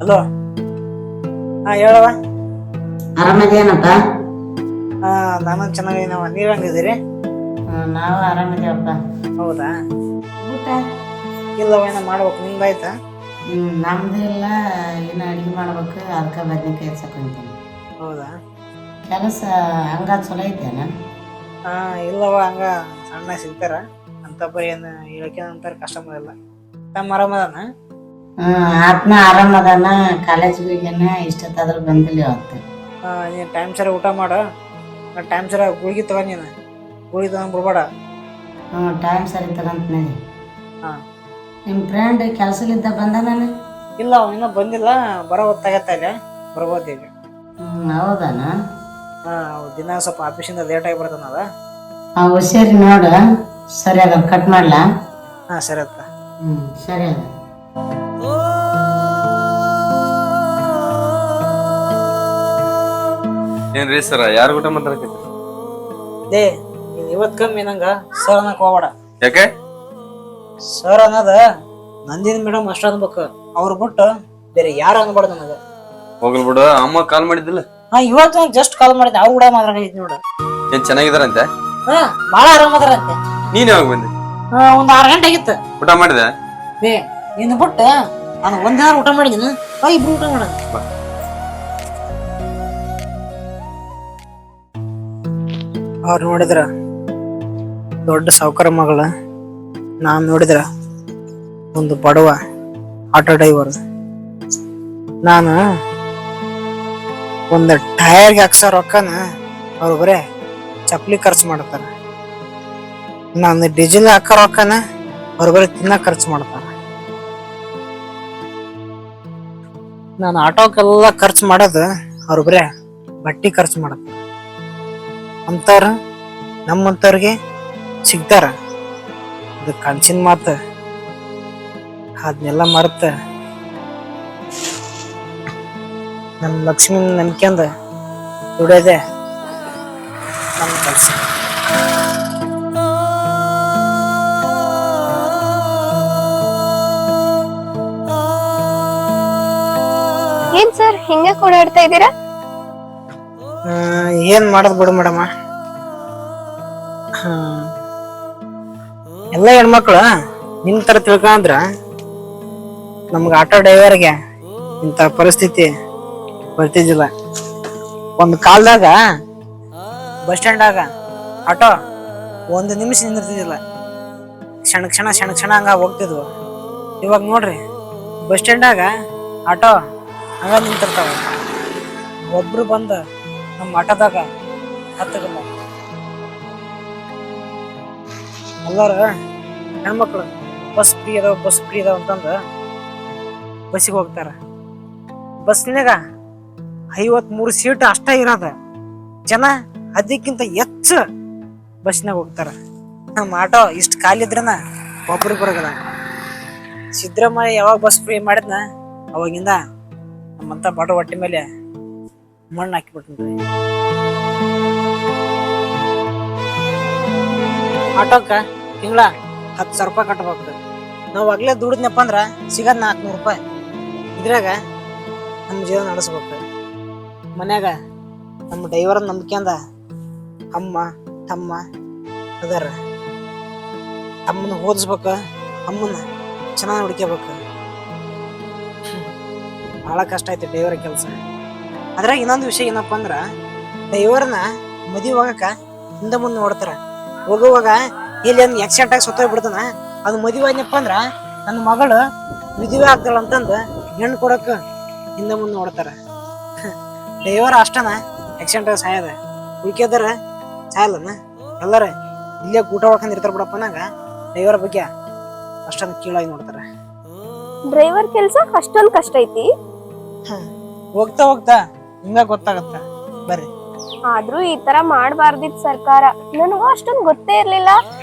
Hello. ಹೇಳವ. ಆರಾಮದೇನಪ್ಪ? ನಾನು ಚೆನ್ನಾಗಿದ್ದೀನವ, ನೀವ್ ಹೆಂಗಿದ್ದೀರಿ? ನಾವು ಆರಾಮದೇವಪ್ಪ. ಹೌದಾ? ಊಟ ಇಲ್ಲವ, ಏನ ಮಾಡ್ಬೇಕು, ನಿಮ್ದಾಯ್ತಾ? ನಮ್ದು ಇಲ್ಲ, ಇನ್ನು ಅಡುಗೆ ಮಾಡ್ಬೇಕು. ಅದಕ್ಕೆ ಬದ್ನಿಕಾಯಿ ಹೆಚ್ಚಕೊಂತೀನಿ. ಹೌದಾ? ಕೆಲಸ ಹಂಗ ಚಲೋ ಐತೇನ? ಇಲ್ಲವ, ಹಂಗ ಸಣ್ಣ ಸಿಗ್ತಾರ ಅಂತ ಬರೀ ಏನು ಹೇಳ್ಕೊಂತಾರ ಕಸ್ಟಮರ್ ಎಲ್ಲ. ತಮ್ಮ ಆರಾಮದಾನ? ಆತ್ನ ಆರಾಮದಾನ. ಕಾಲೇಜ್ಗೆ ಹೋಗ್ಯಾನ, ಇಷ್ಟೊತ್ತಾದ್ರೂ ಬಂದಿಲ್ಲ ಇವತ್ತು. ನೀನು ಟೈಮ್ ಸರ ಊಟ ಮಾಡು, ಟೈಮ್ ಸರ ಗುಳಿಗೆ ತಗೋ, ನೀನು ಗುಳಿಗೆ ತಗೊಂಡು ಬಿಡ್ಬೇಡ. ಟೈಮ್ ಸರಿ ತಗಂತೀನಿ. ಹಾಂ. ನಿಮ್ಮ ಫ್ರೆಂಡ್ ಕೆಲಸಲಿದ್ದ ಬಂದ ನಾನು? ಇಲ್ಲ, ಅವನಿನ್ನ ಬಂದಿಲ್ಲ, ಬರೋ ಹೊತ್ತಾಗತ್ತ ಇಲ್ಲ, ಬರ್ಬೋದು ಈಗ. ಹೌದಾನ? ದಿನ ಸ್ವಲ್ಪ ಆಫೀಸಿಂದ ಲೇಟಾಗಿ ಬರ್ತಾನದ. ಹುಷಾರಿ ನೋಡು. ಸರಿ ಅದ, ಕಟ್ ಮಾಡ್ಲಾ? ಸರಿ ಅತ್ತ. ಸರಿ ಅದ. ಏನ್ರಿ ಸರ, ಯಾರು ಊಟ ಮಾತಾಡಕೈತಿ? ನೀನ್ ಇವತ್ ಕಮ್ಮಿ ನಂಗ ಸರ್ ಅನ್ನಕ್ ಹೋಗ್ಬೇಡ. ಯಾಕೆ? ಸರ್ ಅನ್ನೋದ ನಂದಿನಿ ಮೇಡಮ್ ಅಷ್ಟ ಅನ್ಬೇಕು, ಅವ್ರು ಬಿಟ್ಟು ಬೇರೆ ಯಾರು ಅನ್ಬಾರ್ದು ನನಗ. ಹೋಗ್ಲಿ ಬಿಡು, ಅಮ್ಮ ಕಾಲ್ ಮಾಡಿದ್ದಿಲ್ಲ? ಇವತ್ತು ಜಸ್ಟ್ ಕಾಲ್ ಮಾಡಿದ್ದೆ, ಅವ್ರು ಕೂಡ ಮಾತಾಡಕೈತಿ ನೋಡ. ಏನ್ ಚೆನ್ನಾಗಿದಾರಂತೆ? ಬಾಳ ಆರಾಮದಾರಂತೆ. ನೀನ್ ಯಾವಾಗ ಬಂದೆ? ಒಂದ್ 6 ಗಂಟೆ ಆಗಿತ್ತು. ಊಟ ಮಾಡಿದೆ? ನಿನ್ನ ಬಿಟ್ಟು ನಾನು ಒಂದಿನ ಊಟ ಮಾಡಿದ್ದೀನಿ, ಇಬ್ರು ಊಟ ಮಾಡ. ಅವ್ರು ನೋಡಿದ್ರ ದೊಡ್ಡ ಸಾವುಕಾರ ಮಗಳ, ನಾನ್ ನೋಡಿದ್ರ ಒಂದು ಬಡವ ಆಟೋ ಡ್ರೈವರ್. ನಾನು ಒಂದು ಟೈರ್ಗೆ ಹಾಕ್ಸೋ ರೊಕ್ಕನ ಅವ್ರು ಬರೇ ಚಪ್ಪಲಿ ಖರ್ಚು ಮಾಡ್ತಾರ. ನಾನು ಡೀಸೆಲ್ ಹಾಕೋ ರೊಕ್ಕನ ಅವ್ರು ಬರೀ ತಿನ್ನ ಖರ್ಚು ಮಾಡ್ತಾರ. ನಾನು ಆಟೋಕ್ಕೆಲ್ಲ ಖರ್ಚು ಮಾಡೋದು, ಅವ್ರು ಬರೇ ಬಟ್ಟಿ ಖರ್ಚು ಮಾಡ್ತಾರ. ಅಂತವ್ರ ನಮ್ಮಂತವ್ರಿಗೆ ಸಿಗ್ತಾರ? ಅದು ಕನ್ಸಿನ ಮಾತು. ಅದನ್ನೆಲ್ಲ ಮರೆತ ನಮ್ಮ ಲಕ್ಷ್ಮಿ ನಂಬ್ಕೊಂಡ ದುಡಿಯೋದೆ ನಮ್ಮ ಕೆಲಸ. ಏನ್ ಸರ್ ಹಿಂಗೆ ಓಡಾಡ್ತಾ ಇದ್ದೀರಾ? ಏನ್ ಮಾಡೋದು ಬಿಡು ಮೇಡಮ, ಎಲ್ಲ ಹೆಣ್ಮಕ್ಳು ನಿಮ್ ತರ ತಿಳ್ಕೊಂಡ್ರ ನಮ್ಗೆ ಆಟೋ ಡ್ರೈವರ್ಗೆ ಇಂಥ ಪರಿಸ್ಥಿತಿ ಬರ್ತಿದ್ದಿಲ್ಲ. ಒಂದು ಕಾಲದಾಗ ಬಸ್ ಸ್ಟ್ಯಾಂಡಾಗ ಆಟೋ 1 ನಿಮಿಷ ನಿಂದಿರ್ತಿದ್ದಿಲ್ಲ, ಕ್ಷಣ ಕ್ಷಣ ಹಂಗ ಹೋಗ್ತಿದ್ವು. ಇವಾಗ ನೋಡ್ರಿ, ಬಸ್ ಸ್ಟ್ಯಾಂಡಾಗ ಆಟೋ ಹಂಗ ನಿಂತಿರ್ತಾವ. ಒಬ್ರು ಬಂದು ನಮ್ಮ ಆಟೋದಾಗ ಹತ್ತಗಲ್ಲ. ಎಲ್ಲಾರು ಹೆಣ್ಮಕ್ಳು ಬಸ್ ಫ್ರೀ ಅದಾವ ಅಂತಂದು ಬಸ್ಸಿಗೆ ಹೋಗ್ತಾರ. ಬಸ್ನಾಗ 53 ಸೀಟ್ ಅಷ್ಟ ಇರೋದ, ಜನ ಅದಕ್ಕಿಂತ ಹೆಚ್ಚು ಬಸ್ನಾಗ ಹೋಗ್ತಾರ. ನಮ್ಮ ಆಟೋ ಇಷ್ಟು ಖಾಲಿ ಇದ್ರನ ಒಬ್ರಿಗೆ ಬರಗಲ್ಲ. ಸಿದ್ದರಾಮಯ್ಯ ಯಾವಾಗ ಬಸ್ ಫ್ರೀ ಮಾಡಿದ್ನ ಅವಾಗಿಂದ ನಮ್ಮಂತ ಬಡ ಹೊಟ್ಟೆ ಮೇಲೆ ಮಣ್ಣು ಹಾಕಿಬಿಟ್ರಿ. ಆಟೋಕ್ಕ ತಿಂಗಳ 10,000 ರೂಪಾಯಿ ಕಟ್ಬೇಕು. ನಾವು ಆಗ್ಲೇ ದುಡಿದ್ನಪ್ಪ ಅಂದ್ರ ಸಿಗದ್ 400 ರೂಪಾಯಿ. ಇದ್ರಾಗ ನಮ್ಮ ಜೀವನ ನಡೆಸ್ಬೇಕು. ಮನ್ಯಾಗ ನಮ್ಮ ಡ್ರೈವರ್ ನಂಬಿಕೆಂದ ಅಮ್ಮ ತಮ್ಮ ಅದಾರ. ತಮ್ಮನ ಓದಿಸ್ಬೇಕು, ಅಮ್ಮನ ಚೆನ್ನಾಗಿ ನೋಡ್ಕೋಬೇಕು. ಬಹಳ ಕಷ್ಟ ಐತಿ ಡ್ರೈವರ್ ಕೆಲಸ. ಅದ್ರಾಗ ಇನ್ನೊಂದು ವಿಷಯ ಏನಪ್ಪ ಅಂದ್ರ, ಡ್ರೈವರ್ನ ಮದುವೆ ಹೋಗಕ ಹಿಂದೆ ಮುಂದೆ ನೋಡ್ತಾರ. ಹೋಗುವಾಗ ಇಲ್ಲಿ ಒಂದು ಆಕ್ಸಿಡೆಂಟ್ ಆಗಿ ಸತ್ತೋಗ್ಬಿಡ್ತಾನ. ಅದು ಮದುವೆ ಆದ್ನಪ್ಪ ಅಂದ್ರ ನನ್ನ ಮಗಳು ಮದುವೆ ಆಗ್ತಾಳ ಅಂತಂದು ಹೆಣ್ಣು ಕೊಡಕ ಹಿಂದೆ ಮುಂದೆ ನೋಡ್ತಾರ. ಡ್ರೈವರ್ ಅಷ್ಟನ ಆಕ್ಸಿಡೆಂಟ್ ಆಗಿ ಸಾಯದ, ಉಳ್ಕೆದಾರ ಸಾಯಲ್ಲನ. ಎಲ್ಲಾರ ಇಲ್ಲೇ ಊಟ ಹೊಡ್ಕೊಂಡಿರ್ತಾರ ಬಿಡಪ್ಪ ನಂಗ. ಡ್ರೈವರ್ ಬಗ್ಗೆ ಅಷ್ಟೊಂದು ಕೀಳಾಗಿ ನೋಡ್ತಾರ. ಡ್ರೈವರ್ ಕೆಲ್ಸ ಅಷ್ಟೊಂದು ಕಷ್ಟ ಐತಿ? ಹೋಗ್ತಾ ಹೋಗ್ತಾ ಹಿಂಗ ಗೊತ್ತಾಗತ್ತ ಬರ್ರಿ. ಆದ್ರೂ ಈ ತರ ಮಾಡ್ಬಾರ್ದಿತ್ ಸರ್ಕಾರ. ನನಗೂ ಅಷ್ಟೊಂದು ಗೊತ್ತೇ ಇರ್ಲಿಲ್ಲ.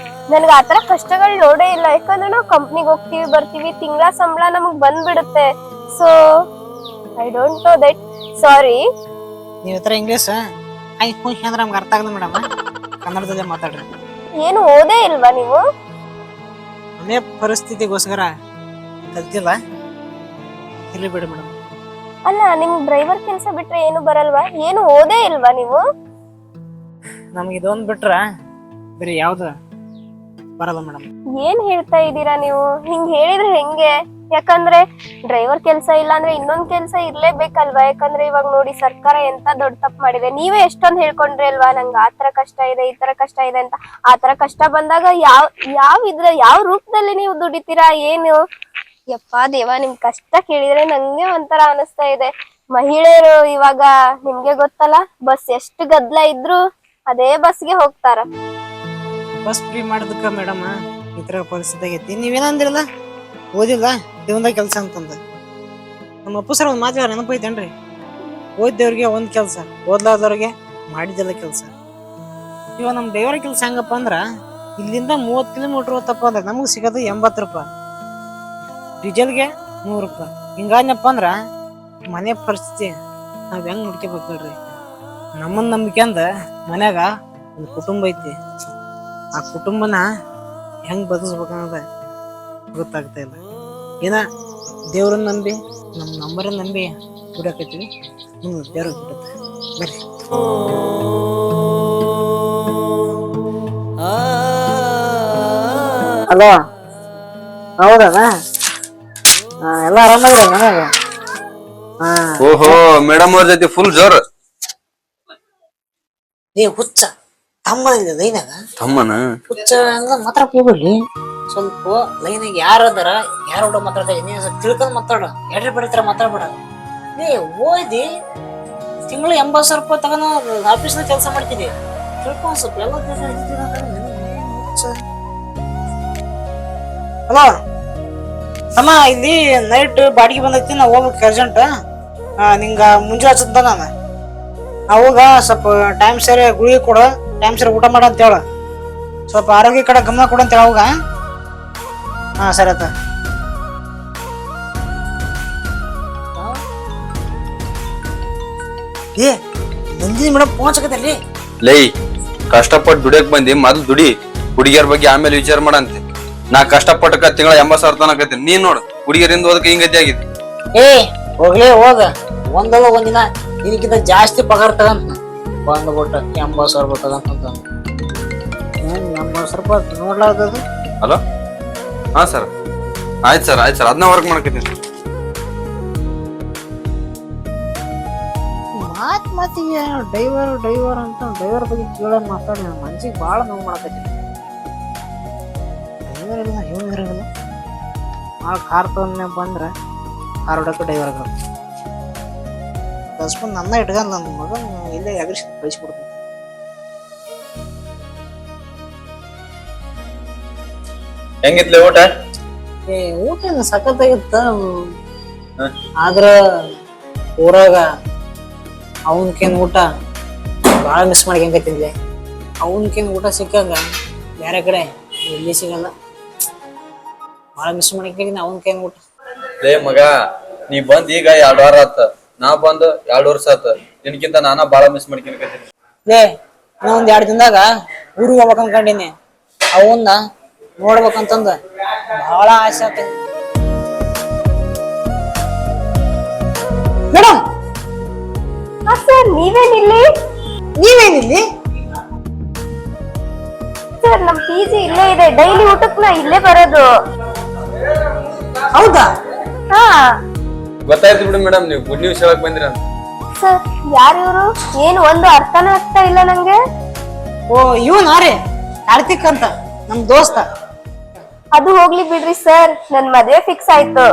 ನನ್ಗ ಆತರ ಕಷ್ಟಗಳು ನೋಡೇ ಇಲ್ಲ. ಯಾಕಂದ್ರೆ ನಾವು ಕಂಪ್ನಿಗೆ ಹೋಗ್ತೀವಿ ಬರ್ತೀವಿ, ತಿಂಗಳ ಸಂಬಳ ನಮಗ್ ಬಂದ್ಬಿಡುತ್ತೆ. So I don't know that. Sorry. ನೀವ್ ಹತ್ರ ಇಂಗ್ಲೀಷ್ ಅಂದ್ರೆ ನಮ್ಗೆ ಅರ್ಥ ಆಗಲ್ಲ ಮೇಡಮ್, ಕನ್ನಡದಲ್ಲೇ ಮಾತಾಡ್ರಿ. ಏನು ಓದೇ ಇಲ್ವಾ ನೀವು? ಮನೆ ಪರಿಸ್ಥಿತಿಗೋಸ್ಕರ ಕಲ್ತಿಲ್ಲ. ಇರ್ಲಿ ಬಿಡಿ ಮೇಡಮ್, ಅಲ್ಲ ನಿಮ್ಗ್ ಡ್ರೈವರ್ ಕೆಲ್ಸ ಬಿಟ್ರೆ ಏನು ಬರಲ್ವಾ? ಏನು ಓದೇ ಇಲ್ವಾ ನೀವು? ನಮ್ಗೆ ಇದೊಂದ್ ಬಿಟ್ರ ಬೇರೆ ಯಾವ್ದು ಬರಲ್ಲ ಮೇಡಮ್. ಏನ್ ಹೇಳ್ತಾ ಇದ್ದೀರಾ ನೀವು? ಹಿಂಗ್ ಹೇಳಿದ್ರೆ ಹೆಂಗೆ? ಯಾಕಂದ್ರೆ ಡ್ರೈವರ್ ಕೆಲ್ಸ ಇಲ್ಲ ಅಂದ್ರೆ ಇನ್ನೊಂದ್ ಕೆಲ್ಸ ಇರ್ಲೇಬೇಕಲ್ವಾ? ಯಾಕಂದ್ರೆ ಇವಾಗ ನೋಡಿ ಸರ್ಕಾರ ಎಂತ ದೊಡ್ಡ ತಪ್ಪು ಮಾಡಿದೆ. ನೀವೇ ಎಷ್ಟೊಂದ್ ಹೇಳ್ಕೊಂಡ್ರಿ ಅಲ್ವಾ, ನಂಗೆ ಆತರ ಕಷ್ಟ ಇದೆ ಈ ತರ ಕಷ್ಟ ಇದೆ ಅಂತ. ಆತರ ಕಷ್ಟ ಬಂದಾಗ ಯಾವ ರೂಪದಲ್ಲಿ ನೀವು ದುಡಿತೀರಾ ಏನು? ಯಪ್ಪಾ ದೇವ, ನಿಮ್ ಕಷ್ಟ ಕೇಳಿದ್ರೆ ನಂಗೆ ಒಂಥರ ಅನಿಸ್ತಾ ಇದೆ. ಮಹಿಳೆಯರು ಇವಾಗ ನಿಮ್ಗೆ ಗೊತ್ತಲ್ಲ, ಬಸ್ ಎಷ್ಟು ಗದ್ದಲ ಇದ್ರು ಅದೇ ಬಸ್ಗೆ ಹೋಗ್ತಾರ. ಬಸ್ ಫ್ರೀ ಮಾಡೋದಕ್ಕ ಮೇಡಮ್ ಈ ತರ ಪರಿಸ್ಥಿತಿ ಆಗೈತಿ. ನೀವೇನಂದಿರಲ್ಲ, ಓದಿಲ್ಲ ದೇವಂದಾಗ ಕೆಲ್ಸ ಅಂತಂದ. ನಮ್ಮ ಅಪ್ಪು ಸರ್ ಒಂದ್ ಮಾತು ನೆನಪೈತೇನ್ರಿ? ಓದಿದವ್ರಿಗೆ ಒಂದ್ ಕೆಲ್ಸ, ಓದ್ಲಾದವ್ರಿಗೆ ಮಾಡಿದ್ದೆಲ್ಲ ಕೆಲ್ಸ. ಇವಾಗ ನಮ್ ಡ್ರೈವರ್ ಕೆಲ್ಸ ಹೆಂಗಪ್ಪ ಅಂದ್ರ, ಇಲ್ಲಿಂದ 30 ಕಿಲೋಮೀಟರ್ ಹೋತಪ್ಪ ಅಂದ್ರೆ ನಮಗ್ ಸಿಗೋದು 80 ರೂಪಾಯಿ, ಡೀಸೆಲ್ಗೆ 100 ರೂಪಾಯಿ. ಹಿಂಗಾದ್ನಪ್ಪ ಅಂದ್ರ ಮನೆ ಪರಿಸ್ಥಿತಿ ನಾವ್ ಹೆಂಗ್ ನೋಡ್ಕೋಬೇಕು ಹೇಳ್ರಿ? ನಮ್ಮನ್ನ ನಂಬಿಕೆಂದ ಮನ್ಯಾಗ ಒಂದು ಕುಟುಂಬ ಐತಿ. ಆ ಕುಟುಂಬನ ಹೆಂಗ್ ಬದಲಿಸ್ಬೇಕನ್ನೋದ ಗೊತ್ತಾಗ್ತಾ ಇಲ್ಲ. ಏನ ದೇವ್ರನ್ನ ನಂಬಿ ನಮ್ಮ ನಂಬರನ್ನ ನಂಬಿ ದುಡಿಯಾಕತ್ತೀವಿ. ದೇವ್ರ ಬಿಡುತ್ತೆ ಬರ್ರಿ. ಹಲೋ, ಹೌದಾ? ಎಲ್ಲ ಆರಾಮಾಗಿರ ಮನ್ಯಾಗ? ಓಹೋ, ಮೇಡಮ್ ಅವ್ರ ಜೊತೆ ಫುಲ್ ಜೋರ್. ನೀ ಹುಚ್ಚ ತಮ್ಮ ಲೈನಾಗ ತಮ್ಮನ ಹುಚ್ಚ ಹಂಗ ಮಾತಾಡಕ್ ಹೋಗ್ಬಿಡ್ರಿ. ಸ್ವಲ್ಪ ಲೈನಾಗ ಯಾರು ಅದಾರ, ಯಾರು ಕೂಡ ಮಾತಾಡ್ತಾ ನೀ ತಿಳ್ಕೊಂಡ್ ಮಾತಾಡ. ಎಡ್ರಿ ಬರೀತಾರ ಮಾತಾಡ್ಬೇಡ. ನೀ ಓದಿ ತಿಂಗಳು 80,000 ರೂಪಾಯಿ ತಗೊಂಡು ಆಫೀಸ್ನಾಗ ಕೆಲಸ ಮಾಡ್ತಿದ್ದೆ. ತಿಳ್ಕೊಂಡ್ ಸ್ವಲ್ಪ ಎಲ್ಲ. ಹಲೋ ತಮ್ಮ, ಇಲ್ಲಿ ನೈಟ್ ಬಾಡಿಗೆ ಬಂದೈತಿ, ನಾ ಹೋಗ್ಬೇಕು ಅರ್ಜೆಂಟ್. ನಿಂಗ ಮುಂಜಾನೆ ಹಚ್ಚಂತ ನಾನು. ಅವಾಗ ಸ್ವಲ್ಪ ಟೈಮ್ ಸರಿ ಗುಳಿಗೆ ಕೊಡು, ಟೈಮ್ ಸರಿ ಊಟ ಮಾಡ ಅಂತ ಹೇಳ. ಸ್ವಲ್ಪ ಆರೋಗ್ಯ ಕಡೆ ಗಮನ ಕೊಡು ಅಂತ ಹೇಳ ಅವಾಗ. ಹಾ ಸರಿ ಆತ. ಏ ನಂದಿನಿ ಮೇಡಮ್ ಫೋನ್ ಹಚ್ಚಕತ್ತಲ್ಲಿ. ಲೈ, ಕಷ್ಟಪಟ್ಟು ದುಡಿಯಕ್ ಬಂದಿ, ಮೊದ್ಲು ದುಡಿ. ಹುಡುಗಿಯರ ಬಗ್ಗೆ ಆಮೇಲೆ ವಿಚಾರ ಮಾಡಂತೆ. ನಾ ಕಷ್ಟಪಟ್ಟಕ ತಿಂಗಳ 80,000 ತನಕತ್ತೀನಿ. ನೀನ್ ನೋಡು, ಹುಡುಗಿಯರಿಂದ ಓದಕ್ಕೆ ಹಿಂಗತಿ ಆಗಿತ್ತು. ಏ ಹೋಗ್ಲೇ ಹೋಗ, ಒಂದಲ್ಲ ಒಂದಿನ ಇದಕ್ಕಿಂತ ಜಾಸ್ತಿ ಪಗಾರ ತಗಂತ ಬಂದ್ಬಿಟ್ಟ 80,000 ರೂಪಾಯಿ ತಗಂತ. ಏನ್ 80,000 ರೂಪಾಯಿ ನೋಡ್ಲಾರ್ದದು? ಹಲೋ, ಹಾ ಸರ್, ಆಯ್ತು ಸರ್, ಆಯ್ತು ಸರ್, ಅದನ್ನ ವರ್ಕ್ ಮಾಡ್ಕತ್ತೀನಿ. ಮಾತಿಗೆ ಡ್ರೈವರ್ ಅಂತ ಡ್ರೈವರ್ ಬಗ್ಗೆ ಕೇಳೋ ಮಾತಾಡಿ ನನ್ನ ಮನ್ಸಿಗೆ ಭಾಳ ನೋವು ಮಾಡಕತ್ತೀನಿ. ಡ್ರೈವರ್ ಇಲ್ಲ, ಇರೋದಿಲ್ಲ. ಭಾಳ ಕಾರ್ ತಗೊಂಡ್ ಬಂದ್ರೆ ಕಾರ್ ಹೊಡಕ್ಕೆ ಡ್ರೈವರ್ಗಳು ಕಸ್ಕೊಂಡು ನನ್ನ ಇಟ್ಕೊಂಡು ನನ್ನ ಮಗ ಇಲ್ಲೇ ಅಗ್ರಿಷನ್ ಕಳಿಸ್ಬಿಡ್ತೀನಿ. ಹೆಂಗಿತ್ಲೆ ಊಟ? ಏ ಊಟ ಸಖತ್ತಾಗಿತ್ತ. ಆದ್ರ ಊರಾಗ ಅವನ್ಕೇನ್ ಊಟ ಭಾಳ ಮಿಸ್ ಮಾಡ್ಕೊಂಕತ್ತಿದ್ದೆ. ಅವನ್ಕೇನ್ ಊಟ ಸಿಕ್ಕಂಗ ಬೇರೆ ಕಡೆ ಎಲ್ಲಿ ಸಿಗಲ್ಲ. ಭಾಳ ಮಿಸ್ ಮಾಡ್ಕೊಂತೀನಿ ಅವನ್ಕೇನ್ ಊಟ. ಲೇ ಮಗ, ನೀ ಬಂದ್ ಈಗ 2 ವಾರ ಆತ, ನಾ ಬಂದು 2 ವರ್ಷ ಆತ. ನಿನ್ಕಿಂತ ನಾನ ಬಾಳ ಮಿಸ್ ಮಾಡ್ಕೊಂಕತ್ತೀನಿ. ಲೇ ಇನ್ನೊಂದ್ 2 ದಿನದಾಗ ಊರಿಗೆ ಹೋಗ್ಬೇಕು ಅನ್ಕೊಂಡಿನಿ. ಅವನ್ನ ನೋಡ್ಬೇಕಂತಂದ ಬಹಳ ಆಸೆ ಆಗ್ತದೆ. ಮೇಡಮ್ ಸರ್, ನೀವೇನಿಲ್ಲಿ? ಸರ್, ನಮ್ PG ಇಲ್ಲೇ ಇದೆ. ಡೈಲಿ ಊಟಕ್ಕೆ ನಾ ಇಲ್ಲೇ ಬರೋದು. ಹೌದಾ? ಹಾ ಗೊತ್ತಾಯ್ತು ಬಿಡು ಮೇಡಮ್, ನೀವು ಗುಡ್ ನ್ಯೂಸ್ ಹೇಳಕ್ ಬಂದಿರ ಅಂತ. ಸರ್, ಯಾರು ಇವರು? ಏನು ಒಂದು ಅರ್ಥನೇ ಆಗ್ತಾ ಇಲ್ಲ ನಂಗೆ. ಓ ಇವನಾರೇ ಕಾರ್ತಿಕ್ ಅಂತ ನಮ್ ದೋಸ್ತ. ಅದು ಹೋಗ್ಲಿ ಬಿಡ್ರಿ ಸರ್, ನನ್ ಮದ್ವೆ ಫಿಕ್ಸ್ ಆಯ್ತು.